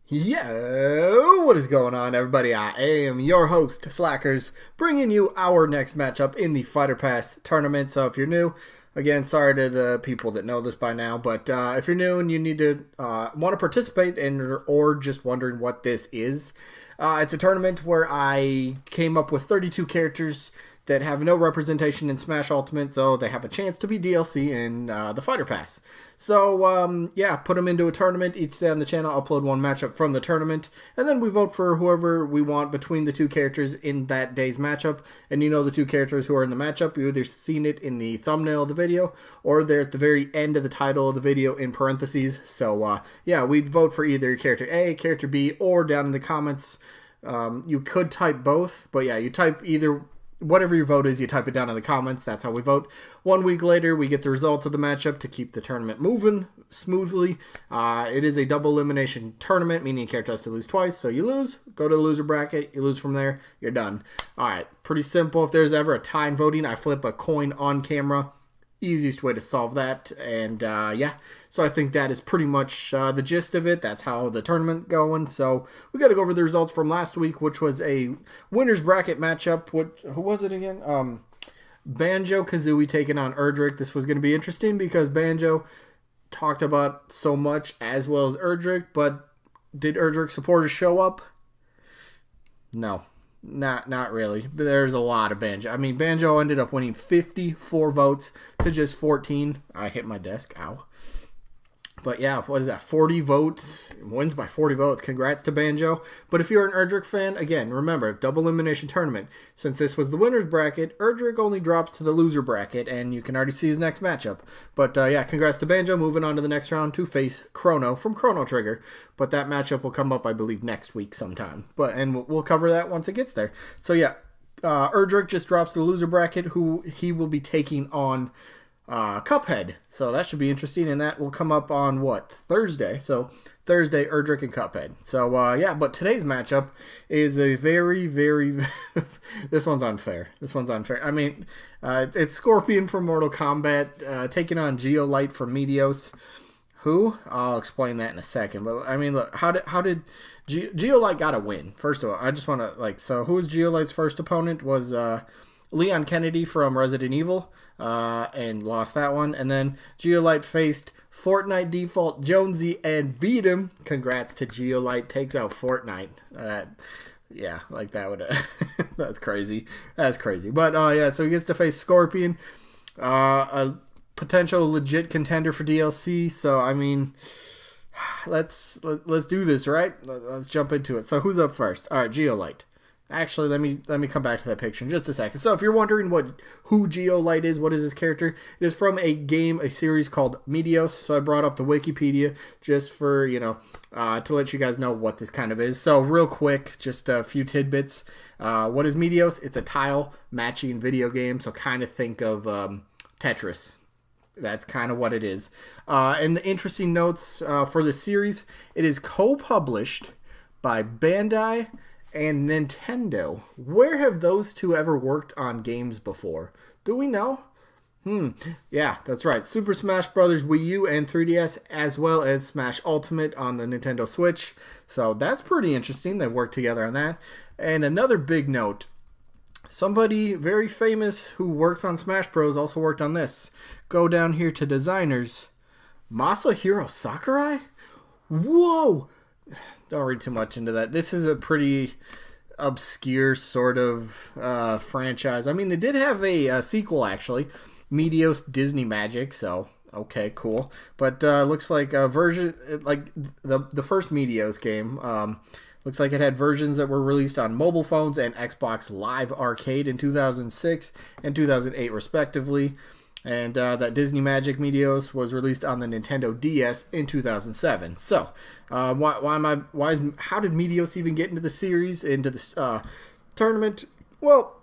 Yo, what is going on, everybody? I am your host, Slackerz, bringing you our next matchup in the Fighter Pass tournament. So if you're new, again, sorry to the people that know this by now, but if you're new and you need to want to participate or just wondering what this is, it's a tournament where I came up with 32 characters that have no representation in Smash Ultimate, so they have a chance to be DLC in the Fighter Pass. So, yeah, put them into a tournament. Each day on the channel, upload one matchup from the tournament, and then we vote for whoever we want between the two characters in that day's matchup. And you know the two characters who are in the matchup, you either seen it in the thumbnail of the video, or they're at the very end of the title of the video in parentheses. So, yeah, we vote for either character A, character B, or down in the comments. You could type both, but yeah, you type either. Whatever your vote is, you type it down in the comments. That's how we vote. 1 week later, we get the results of the matchup to keep the tournament moving smoothly. It is a double elimination tournament, meaning a character has to lose twice. So you lose, go to the loser bracket, you lose from there, you're done. All right, pretty simple. If there's ever a tie in voting, I flip a coin on camera. Easiest way to solve that. And yeah, so I think that is pretty much the gist of it. That's how the tournament going. So we got to go over the results from last week, which was a winners bracket matchup. Who was it again? Banjo-Kazooie taking on Erdrick. This was going to be interesting because Banjo talked about so much as well as Erdrick, but did Erdrick supporters show up? No. Not really. There's a lot of Banjo. I mean, Banjo ended up winning 54 votes to just 14. I hit my desk. Ow. But yeah, what is that? 40 votes. Wins by 40 votes. Congrats to Banjo. But if you're an Erdrick fan, again, remember, double elimination tournament. Since this was the winner's bracket, Erdrick only drops to the loser bracket, and you can already see his next matchup. But yeah, congrats to Banjo. Moving on to the next round to face Chrono from Chrono Trigger. But that matchup will come up, I believe, next week sometime. And we'll cover that once it gets there. So yeah, Erdrick just drops to the loser bracket, who he will be taking on Cuphead. So that should be interesting, and that will come up on what? Thursday. So Thursday, Erdrick and Cuphead. So yeah, but today's matchup is a very this one's unfair. I mean, it's Scorpion from Mortal Kombat taking on Geolyte from Meteos. Who? I'll explain that in a second. But I mean, look, how did Geolyte got a win? First of all, I just want to so who was Geolyte's first opponent? Was Leon Kennedy from Resident Evil, and lost that one. And then Geolyte faced Fortnite default Jonesy and beat him. Congrats to Geolyte. Takes out Fortnite. Yeah, like that would that's crazy. That's crazy. But yeah, so he gets to face Scorpion, a potential legit contender for DLC. So I mean, let's do this, right? Let's jump into it. So who's up first? All right, Geolyte. Actually, let me come back to that picture in just a second. So if you're wondering who Geolyte is, what is his character, it is from a series called Meteos. So I brought up the Wikipedia just for, to let you guys know what this kind of is. So real quick, just a few tidbits. What is Meteos? It's a tile matching video game. So kind of think of Tetris. That's kind of what it is. And the interesting notes for the series, it is co-published by Bandai and Nintendo. Where have those two ever worked on games before? Do we know? Yeah, that's right. Super Smash Bros. Wii U and 3DS, as well as Smash Ultimate on the Nintendo Switch. So that's pretty interesting. They've worked together on that. And another big note, somebody very famous who works on Smash Bros. Also worked on this. Go down here to designers. Masahiro Sakurai? Whoa! Don't read too much into that. This is a pretty obscure sort of franchise. I mean, they did have a sequel, actually. Meteos Disney Magic, so okay, cool. But looks like a version, like the first Meteos game, looks like it had versions that were released on mobile phones and Xbox Live Arcade in 2006 and 2008, respectively. And that Disney Magic Meteos was released on the Nintendo DS in 2007. So, how did Meteos even get into the series, into the tournament? Well,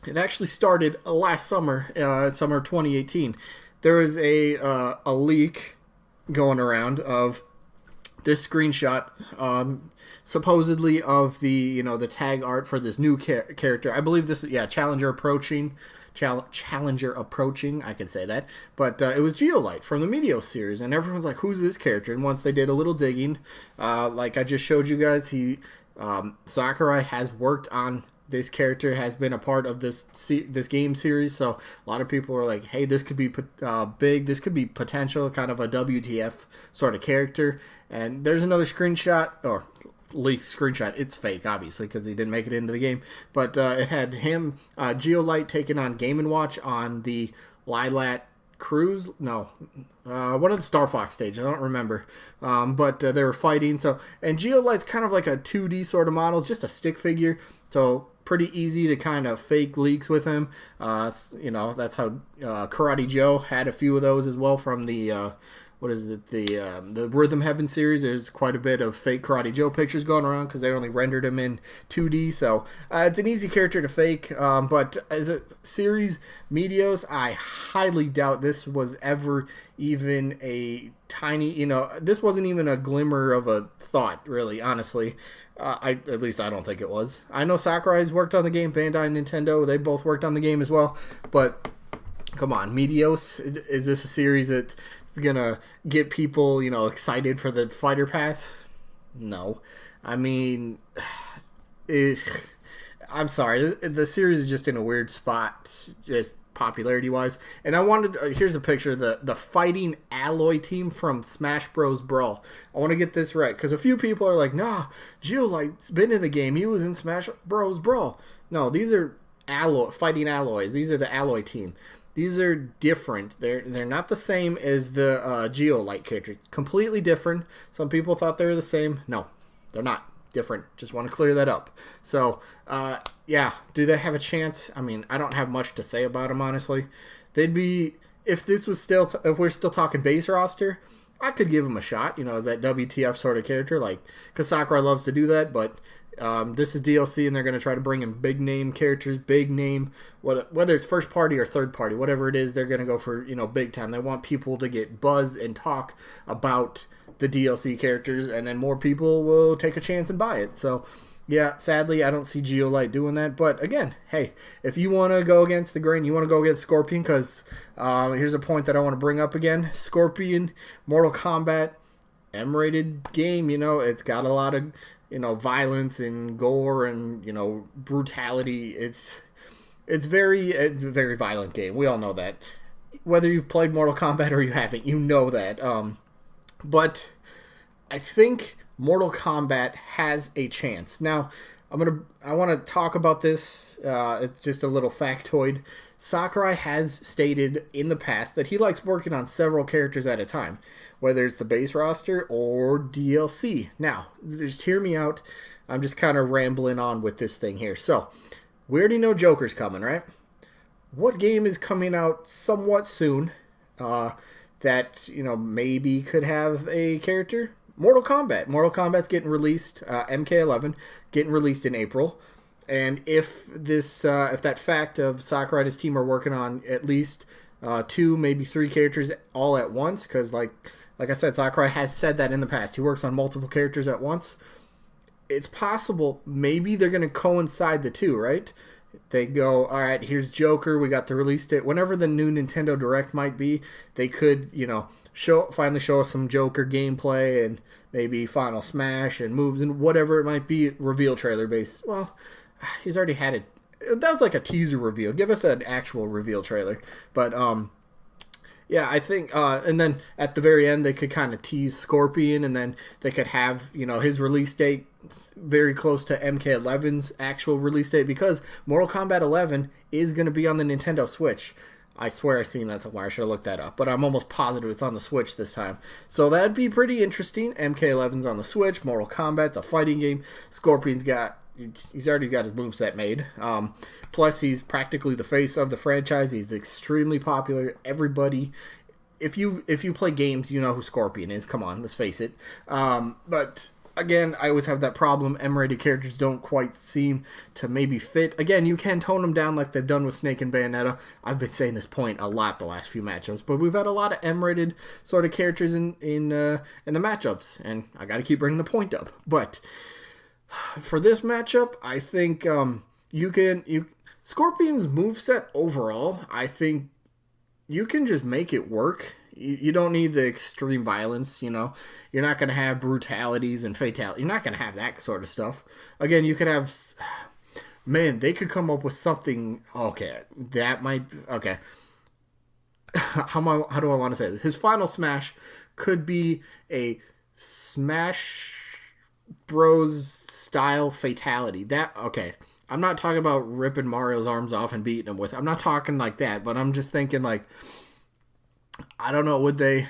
it actually started last summer, summer of 2018. There was a leak going around of this screenshot, supposedly of the the tag art for this new character. I believe this is Challenger approaching challenger approaching, I could say that. But it was Geolyte from the Meteos series, and everyone's like, who's this character? And once they did a little digging, like I just showed you guys, Sakurai has worked on this character, has been a part of this game series, so a lot of people are like, hey, this could be big, this could be potential, kind of a WTF sort of character. And there's another screenshot, or leaked screenshot. It's fake, obviously, because he didn't make it into the game, but it had him, Geolyte, taking on Game & Watch on the Lilat Cruise, no, one of the Star Fox stages, I don't remember, but they were fighting. So, and Geolyte's kind of like a 2D sort of model, just a stick figure, so pretty easy to kind of fake leaks with him. You know, that's how Karate Joe had a few of those as well from the the Rhythm Heaven series. There's quite a bit of fake Karate Joe pictures going around because they only rendered him in 2D. So it's an easy character to fake. But as a series, Meteos, I highly doubt this was ever even a tiny, this wasn't even a glimmer of a thought, really, honestly. At least I don't think it was. I know Sakurai's worked on the game, Bandai and Nintendo, they both worked on the game as well. But come on, Meteos, is this a series that is going to get people, excited for the Fighter Pass? No. I mean, I'm sorry, the series is just in a weird spot, just popularity-wise. And I wanted, here's a picture of the Fighting Alloy team from Smash Bros. Brawl. I want to get this right, because a few people are like, nah, Geolyte's been in the game, he was in Smash Bros. Brawl. No, these are Fighting Alloys. These are the Alloy team. These are different. They're not the same as the Geolyte characters. Completely different. Some people thought they were the same. No, they're not. Different. Just want to clear that up. So, yeah, do they have a chance? I mean, I don't have much to say about them, honestly. They'd be, if this was still, if we're still talking base roster, I could give them a shot, as that WTF sort of character, like, because Sakurai loves to do that, but this is DLC, and they're going to try to bring in big name characters, big name, whether it's first party or third party, whatever it is, they're going to go for, big time. They want people to get buzz and talk about the DLC characters, and then more people will take a chance and buy it. So, yeah, sadly, I don't see Geolyte doing that. But again, hey, if you want to go against the grain, you want to go against Scorpion, because here's a point that I want to bring up again. Scorpion, Mortal Kombat, M-rated game, it's got a lot of, violence and gore and, brutality. It's a very violent game. We all know that. Whether you've played Mortal Kombat or you haven't, you know that. But I think Mortal Kombat has a chance. Now, I want to talk about this. It's just a little factoid. Sakurai has stated in the past that he likes working on several characters at a time, whether it's the base roster or DLC. Now, just hear me out. I'm just kind of rambling on with this thing here. So, we already know Joker's coming, right? What game is coming out somewhat soon that, maybe could have a character? Mortal Kombat. Mortal Kombat's getting released, MK11, getting released in April. And if that fact of Sakurai and his team are working on at least 2, maybe 3 characters all at once, because like I said, Sakurai has said that in the past. He works on multiple characters at once. It's possible maybe they're going to coincide the two, right? They go, all right, here's Joker. We got the release date. Whenever the new Nintendo Direct might be, they could, finally show us some Joker gameplay and maybe Final Smash and moves and whatever it might be. Reveal trailer based. Well, he's already had it. That was like a teaser reveal. Give us an actual reveal trailer. But yeah, I think, and then at the very end, they could kind of tease Scorpion, and then they could have, his release date very close to MK11's actual release date, because Mortal Kombat 11 is going to be on the Nintendo Switch. I swear I've seen that somewhere. I should have looked that up, but I'm almost positive it's on the Switch this time. So that'd be pretty interesting. MK11's on the Switch. Mortal Kombat's a fighting game. He's already got his moveset made. Plus, he's practically the face of the franchise. He's extremely popular. Everybody, if you play games, you know who Scorpion is. Come on, let's face it. But again, I always have that problem. M-rated characters don't quite seem to maybe fit. Again, you can tone them down like they've done with Snake and Bayonetta. I've been saying this point a lot the last few matchups, but we've had a lot of M-rated sort of characters in the matchups, and I got to keep bringing the point up. But for this matchup, I think Scorpion's moveset overall, I think you can just make it work. You don't need the extreme violence, you know. You're not going to have brutalities and fatality. You're not going to have that sort of stuff. Again, you could have... Man, they could come up with something... Okay, that might... Okay. How do I want to say this? His final smash could be a Smash Bros. Style fatality. Okay. I'm not talking about ripping Mario's arms off and beating him with... I'm not talking like that, but I'm just thinking like... I don't know, would they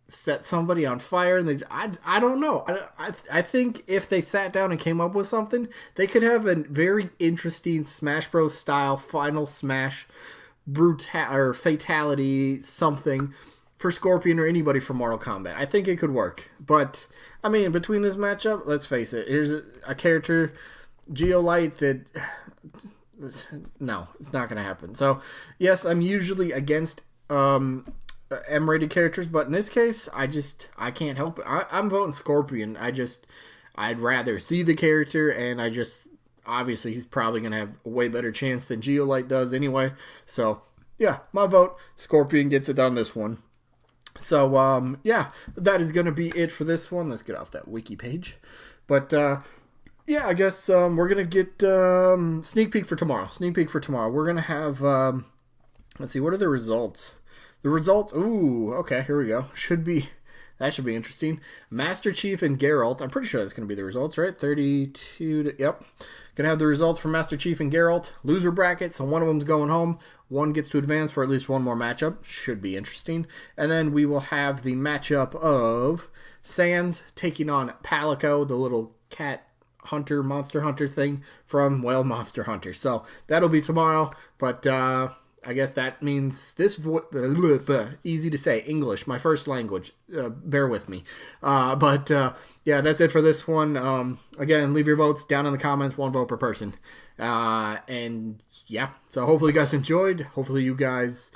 set somebody on fire? And I don't know. I think if they sat down and came up with something, they could have a very interesting Smash Bros. Style final smash or fatality something for Scorpion or anybody from Mortal Kombat. I think it could work. But, I mean, between this matchup, let's face it, here's a character, Geolyte, that... No, it's not going to happen. So, yes, I'm usually against M-rated characters, but in this case, I can't help it. I'm voting Scorpion. I'd rather see the character, and obviously he's probably going to have a way better chance than Geolyte does anyway. So, yeah, my vote, Scorpion gets it on this one. So, yeah, that is going to be it for this one. Let's get off that wiki page. But, yeah, I guess we're going to get sneak peek for tomorrow. We're going to have, let's see, what are the results? The results, ooh, okay, here we go. That should be interesting. Master Chief and Geralt, I'm pretty sure that's going to be the results, right? 32 yep. Going to have the results from Master Chief and Geralt. Loser bracket, so one of them's going home. One gets to advance for at least one more matchup. Should be interesting. And then we will have the matchup of Sans taking on Palico, the little cat hunter, monster hunter thing from, well, Monster Hunter. So that'll be tomorrow, but I guess that means this easy to say, English, my first language, bear with me. But yeah, that's it for this one. Again, leave your votes down in the comments, 1 vote per person. And yeah, so hopefully you guys enjoyed. Hopefully you guys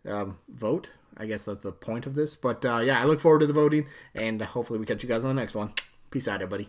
vote. I guess that's the point of this. But yeah, I look forward to the voting, and hopefully we catch you guys on the next one. Peace out, everybody.